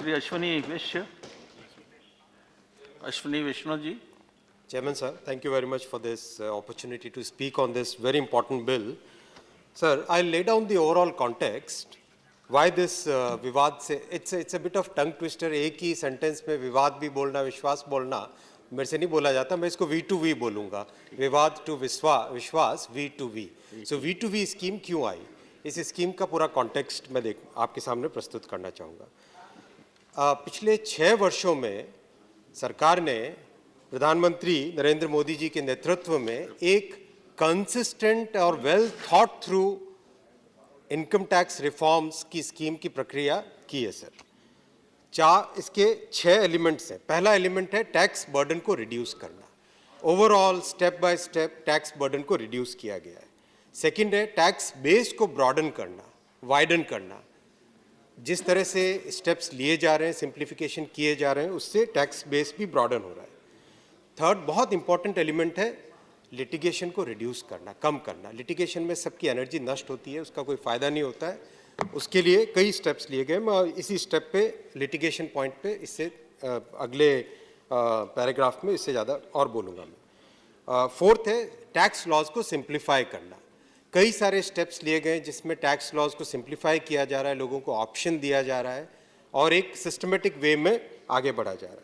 Shri Ashwini Vishnu ji. Chairman sir, thank you very much for this opportunity to speak on this very important bill. Sir, I'll lay down the overall context. Why this विवाद से it's a bit of tongue twister. एक ही sentence में विवाद भी बोलना, विश्वास बोलना मेरे से नहीं बोला जाता. मैं इसको V2V बोलूँगा. विवाद to विश्वास V2V. So V2V स्कीम क्यों आई? इस स्कीम का पूरा कॉन्टेक्स्ट मैं आपके सामने प्रस्तुत करना चाहूँगा. पिछले 6 वर्षों में सरकार ने प्रधानमंत्री नरेंद्र मोदी जी के नेतृत्व में एक कंसिस्टेंट और well thought through income tax reforms की स्कीम की प्रक्रिया की है सर. इसके 6 एलिमेंट्स हैं. पहला एलिमेंट है टैक्स बर्डन को रिड्यूस करना. Overall step by step tax burden को रिड्यूस किया गया है. सेकंड है टैक्स बेस को ब्रॉडन करना, वाइडन करना. जिस तरह से स्टेप्स लिए जा रहे हैं, सिंप्लीफिकेशन किए जा रहे हैं, उससे टैक्स बेस भी ब्रॉडन हो रहा है. थर्ड बहुत इंपॉर्टेंट एलिमेंट है लिटिगेशन को रिड्यूस करना, कम करना. लिटिगेशन में सबकी एनर्जी नष्ट होती है, उसका कोई फ़ायदा नहीं होता है. उसके लिए कई स्टेप्स लिए गए. मैं इसी स्टेप पे लिटिगेशन पॉइंट पे इससे अगले पैराग्राफ में इससे ज़्यादा और बोलूँगा मैं. फोर्थ है टैक्स लॉज को सिंप्लीफाई करना. कई सारे स्टेप्स लिए गए जिसमें टैक्स लॉज को सिंप्लीफाई किया जा रहा है, लोगों को ऑप्शन दिया जा रहा है और एक सिस्टमेटिक वे में आगे बढ़ा जा रहा है.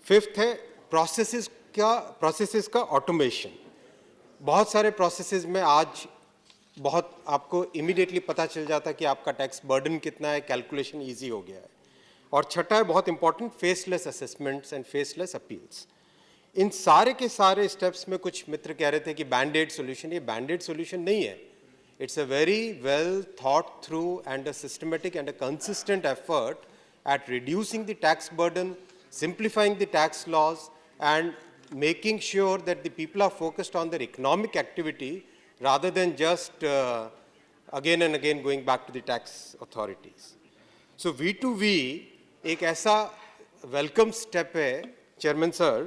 फिफ्थ है प्रोसेसेस का ऑटोमेशन. बहुत सारे प्रोसेसेस में आज बहुत आपको इमीडिएटली पता चल जाता है कि आपका टैक्स बर्डन कितना है, कैलकुलेशन ईजी हो गया है. और छठा है बहुत important faceless assessments and faceless appeals. इन सारे के सारे स्टेप्स में कुछ मित्र कह रहे थे कि बैंडेड सॉल्यूशन. ये बैंडेड सॉल्यूशन नहीं है. It's a very well thought through and a systematic and a consistent effort at reducing the tax burden, simplifying the tax laws and making sure that the people are focused on their economic activity rather than just again and again going back to the tax authorities. So V2V एक ऐसा welcome step है chairman sir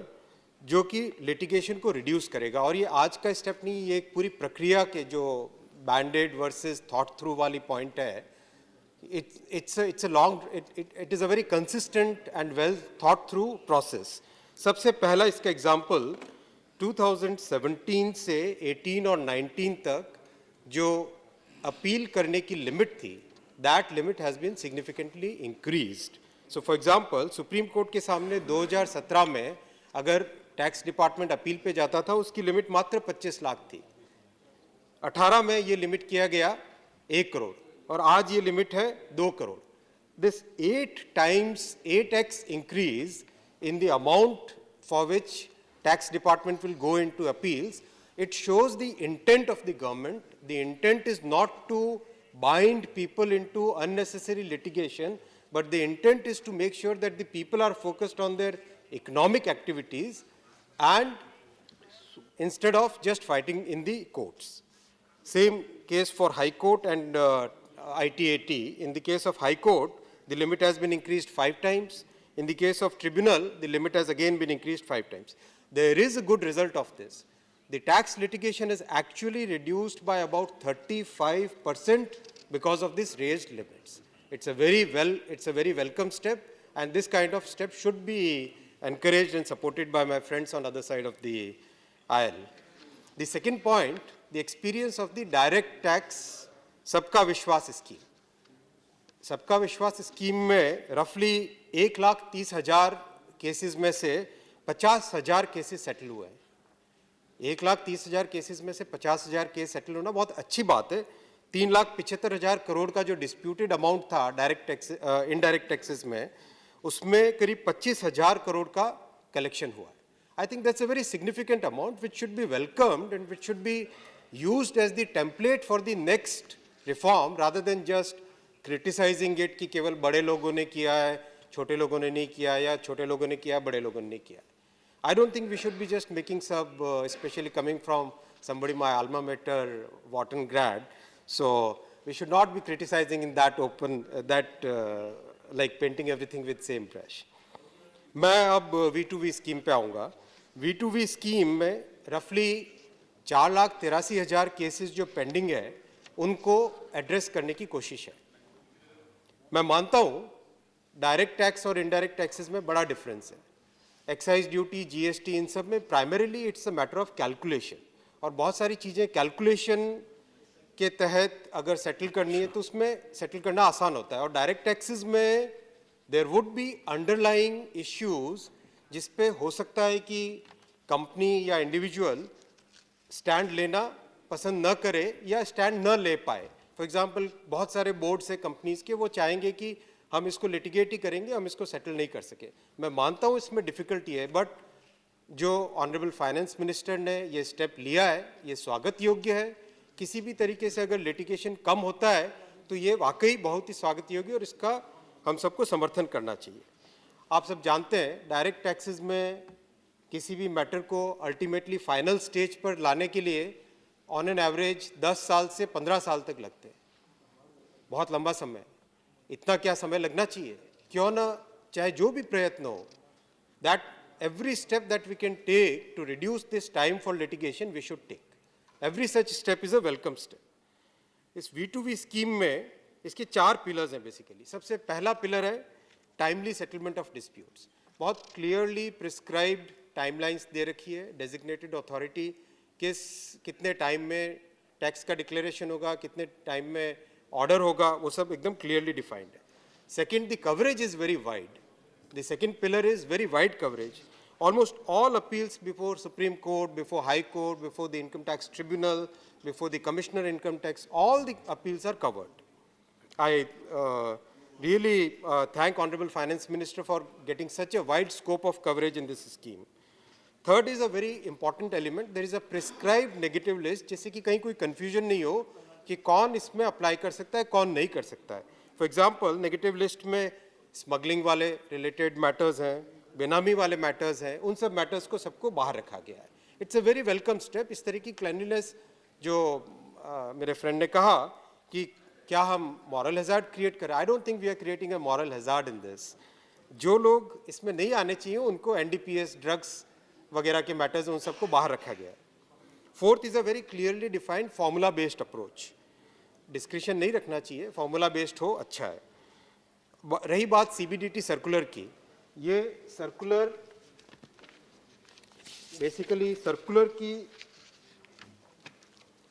जो कि litigation को reduce करेगा. और ये आज का स्टेप नहीं, ये एक पूरी प्रक्रिया के जो बैंडेड वर्सेस थॉट थ्रू वाली पॉइंट है. It is a very consistent and well thought through process. सबसे पहला इसका एग्जाम्पल 2017 से 18 और 19 तक जो अपील करने की लिमिट थी, that limit has been significantly increased. So for example, supreme court के सामने 2017 में अगर टैक्स डिपार्टमेंट अपील पे जाता था, उसकी लिमिट मात्र 25 लाख थी. 18 में ये लिमिट किया गया 1 करोड़ और आज ये लिमिट है 2 crore. This 8x increase in the amount for which tax department will go into appeals, it shows the intent of the government. The intent is not to bind people into unnecessary litigation, but the intent is to make sure that the people are focused on their economic activities and instead of just fighting in the courts. Same case for High Court and ITAT. In the case of High Court, the limit has been increased 5 times. In the case of Tribunal, the limit has again been increased 5 times. There is a good result of this. The tax litigation is actually reduced by about 35% because of this raised limits. It's a very welcome step, and this kind of step should be encouraged and supported by my friends on the other side of the aisle. The second point, the experience of the direct tax सबका विश्वास scheme. सबका विश्वास scheme में रफली 1,30,000 cases में से 50,000 cases settle हुए हैं. 1,30,000 केसेस में से 50,000 केस सेटल होना बहुत अच्छी बात है. 3,75,000 करोड़ का जो डिस्प्यूटेड अमाउंट था डायरेक्ट टैक्स इनडायरेक्ट टैक्सेस में, उसमें करीब 25,000 करोड़ का कलेक्शन हुआ है. I think that's a very significant amount which should be welcomed and which should be used as the template for the next reform rather than just criticizing it कि केवल बड़े लोगों ने किया है, छोटे लोगों ने नहीं किया, या छोटे लोगों ने किया, बड़े लोगों ने नहीं किया. I don't think we should be just making sub, especially coming from somebody my alma mater, Wharton grad. So we should not be criticizing in that open, like painting everything with same brush. मैं अब V2V scheme पे आऊँगा. V2V scheme में रफली 4,83,000 cases जो pending है उनको address करने की कोशिश है. मैं मानता हूँ डायरेक्ट टैक्स और इनडायरेक्ट टैक्सेस में बड़ा डिफरेंस है। एक्साइज ड्यूटी, जीएसटी, इन सब में primarily it's a matter of calculation, और बहुत सारी चीज़ें कैलकुलेशन के तहत अगर सेटल करनी है तो उसमें सेटल करना आसान होता है। और डायरेक्ट टैक्सेस में there would be underlying issues जिस पे हो सकता है कि कंपनी या इंडिविजुअल स्टैंड लेना पसंद न करे या स्टैंड न ले पाए। फॉर एग्जांपल, बहुत सारे बोर्ड्स है कंपनीज के, वो चाहेंगे कि हम इसको लिटिगेट ही करेंगे, हम इसको सेटल नहीं कर सके। मैं मानता हूँ इसमें डिफिकल्टी है, बट जो ऑनरेबल फाइनेंस मिनिस्टर ने ये स्टेप लिया है ये स्वागत योग्य है। किसी भी तरीके से अगर लिटिगेशन कम होता है तो ये वाकई बहुत ही स्वागत योग्य, और इसका हम सबको समर्थन करना चाहिए। आप सब जानते हैं डायरेक्ट टैक्सेस में किसी भी मैटर को अल्टीमेटली फाइनल स्टेज पर लाने के लिए ऑन एन एवरेज 10 साल से 15 साल तक लगते हैं। बहुत लंबा समय। इतना क्या समय लगना चाहिए? क्यों ना चाहे जो भी प्रयत्न हो, that every step that we can take to reduce this time for litigation we should take. Every such step is a welcome step. इस V2V स्कीम में इसके 4 पिलर्स हैं बेसिकली। सबसे पहला पिलर है टाइमली सेटलमेंट ऑफ डिस्प्यूट्स। बहुत clearly prescribed timelines दे रखी है, डेजिग्नेटेड अथॉरिटी कितने टाइम में टैक्स का डिक्लेरेशन होगा, कितने टाइम में ऑर्डर होगा, वो सब एकदम क्लियरली डिफाइंड है। Second, the coverage is very wide. The second pillar is very wide coverage. Almost all appeals before Supreme Court, before High Court, before the Income Tax Tribunal, before the Commissioner Income Tax, all the appeals are covered. I really thank Honorable Finance Minister for getting such a wide scope of coverage in this scheme. Third is a very important element. There is a prescribed negative list, जिससे कि कहीं कोई confusion नहीं हो कि कौन इसमें apply कर सकता है, कौन नहीं कर सकता है. For example, negative list में स्मगलिंग वाले रिलेटेड मैटर्स हैं, बेनामी वाले मैटर्स हैं, उन सब मैटर्स को सबको बाहर रखा गया है. It's a very welcome step. इस तरह की क्लैनलीनेस जो मेरे फ्रेंड ने कहा कि क्या हम मॉरल हैजार्ड क्रिएट करें, I don't think we are creating a moral hazard in this. जो लोग इसमें नहीं आने चाहिए उनको एनडीपीएस, ड्रग्स वगैरह के मैटर्स उन सबको बाहर रखा गया है. Fourth is a very clearly defined formula based approach. Discretion नहीं रखना चाहिए, फॉर्मूला बेस्ड हो अच्छा है. रही बात सीबीडीटी सर्कुलर की, ये सर्कुलर बेसिकली सर्कुलर की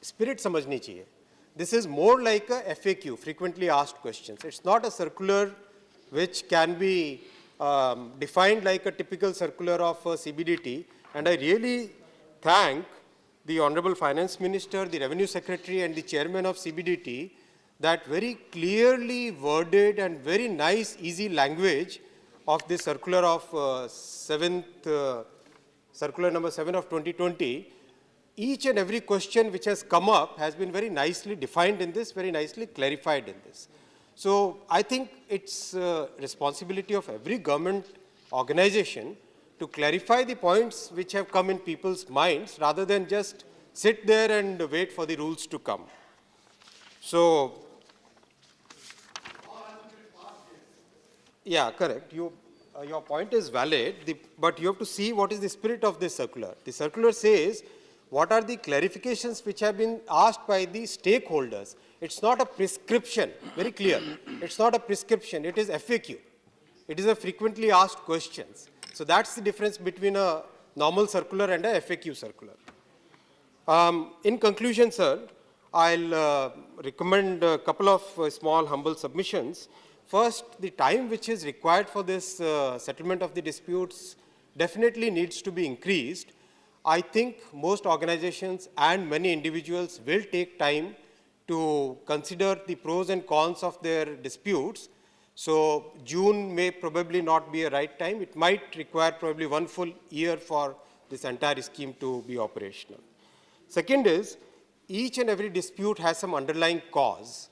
स्पिरिट समझनी चाहिए. This is more like a FAQ, frequently asked questions. It's not a circular which can be defined like a typical circular of CBDT. And I really thank the Honorable Finance Minister, the Revenue Secretary and the Chairman of CBDT that very clearly worded and very nice, easy language of the circular of circular number 7 of 2020. Each and every question which has come up has been very nicely defined in this, very nicely clarified in this. So I think it's responsibility of every government organization to clarify the points which have come in people's minds rather than just sit there and wait for the rules to come. So, yeah, correct. Your point is valid, but you have to see what is the spirit of this circular. The circular says what are the clarifications which have been asked by the stakeholders. It's not a prescription, very clear. It's not a prescription, it is FAQ. It is a frequently asked questions. So that's the difference between a normal circular and a FAQ circular. In conclusion, sir, I'll recommend a couple of small humble submissions. First, the time which is required for this settlement of the disputes definitely needs to be increased. I think most organizations and many individuals will take time to consider the pros and cons of their disputes. So June may probably not be a right time. It might require probably 1 full year for this entire scheme to be operational. Second is, each and every dispute has some underlying cause.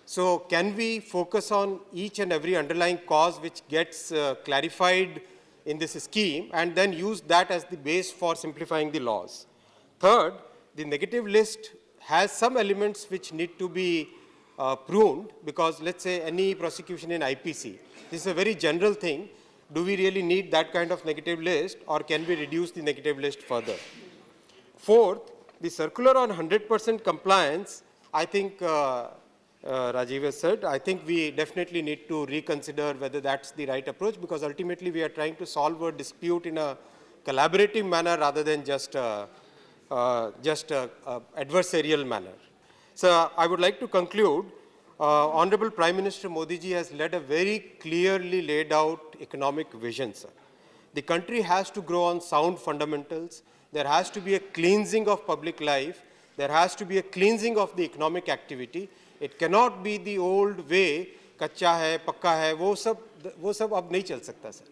So can we focus on each and every underlying cause which gets clarified in this scheme and then use that as the base for simplifying the laws? Third, the negative list has some elements which need to be pruned, because let's say any prosecution in IPC, this is a very general thing. Do we really need that kind of negative list, or can we reduce the negative list further? Fourth, the circular on 100% compliance, I think Rajiv has said, I think we definitely need to reconsider whether that's the right approach, because ultimately we are trying to solve a dispute in a collaborative manner rather than just a adversarial manner. So I would like to conclude. Honorable Prime Minister Modi ji has led a very clearly laid out economic vision, sir. The country has to grow on sound fundamentals. There has to be a cleansing of public life. There has to be a cleansing of the economic activity. It cannot be the old way, कच्चा है, पक्का है, वो सब अब नहीं चल सकता, sir.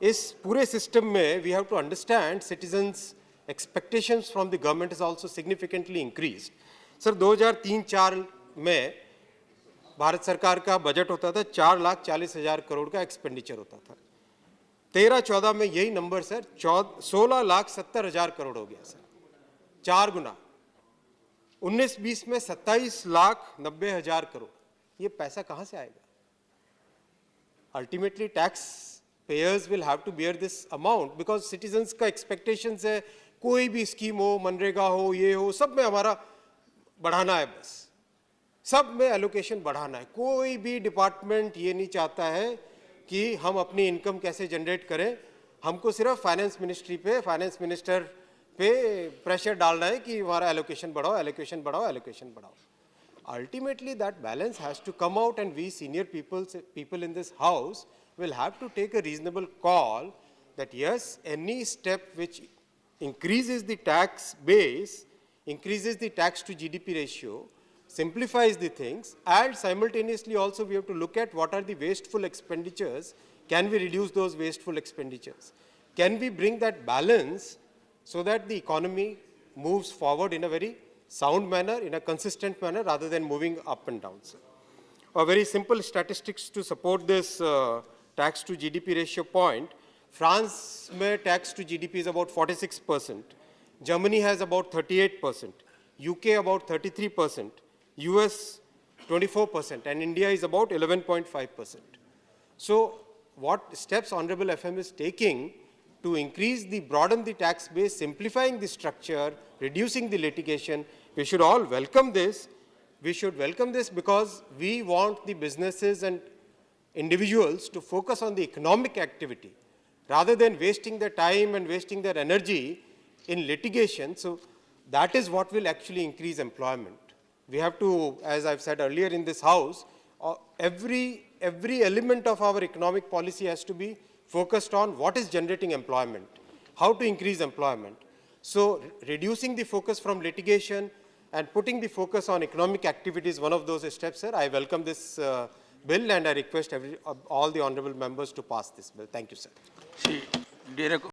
इस पूरे system में we have to understand citizens' expectations from the government is also significantly increased. Sir, 2003-04 में भारत सरकार का बजट होता था 4,40,000 करोड़ का एक्सपेंडिचर होता था. 13-14 में यही नंबर सर 16,70,000 करोड़ हो गया सर, 4 गुना. 19-20 में 27,90,000 करोड़. ये पैसा कहाँ से आएगा? Ultimately tax payers will have to bear this amount because citizens का expectations है कोई भी स्कीम हो, मनरेगा हो, ये हो, सब में हमारा बढ़ाना है, बस सब में एलोकेशन बढ़ाना है. कोई भी डिपार्टमेंट ये नहीं चाहता है कि हम अपनी इनकम कैसे जनरेट करें. हमको सिर्फ फाइनेंस मिनिस्ट्री पे, फाइनेंस मिनिस्टर पे प्रेशर डालना है कि हमारा एलोकेशन बढ़ाओ, एलोकेशन बढ़ाओ, एलोकेशन बढ़ाओ. Ultimately that balance has to come out, and we senior people in this house will have to take a reasonable call that yes, any step which increases the tax base, increases the tax to GDP ratio, simplifies the things, and simultaneously also we have to look at what are the wasteful expenditures. Can we reduce those wasteful expenditures? Can we bring that balance so that the economy moves forward in a very sound manner, in a consistent manner, rather than moving up and down, sir? A very simple statistics to support this tax to GDP ratio point. France mein tax to GDP is about 46%. Germany has about 38%. UK about 33%. US 24%. And India is about 11.5%. So what steps Honorable FM is taking to increase broaden the tax base, simplifying the structure, reducing the litigation, we should all welcome this. We should welcome this because we want the businesses and individuals to focus on the economic activity rather than wasting their time and wasting their energy in litigation. So that is what will actually increase employment. We have to, as I've said earlier in this house, every element of our economic policy has to be focused on what is generating employment, how to increase employment. So reducing the focus from litigation and putting the focus on economic activity is one of those steps, sir. I welcome this bill and I request all the honorable members to pass this bill. Thank you, sir.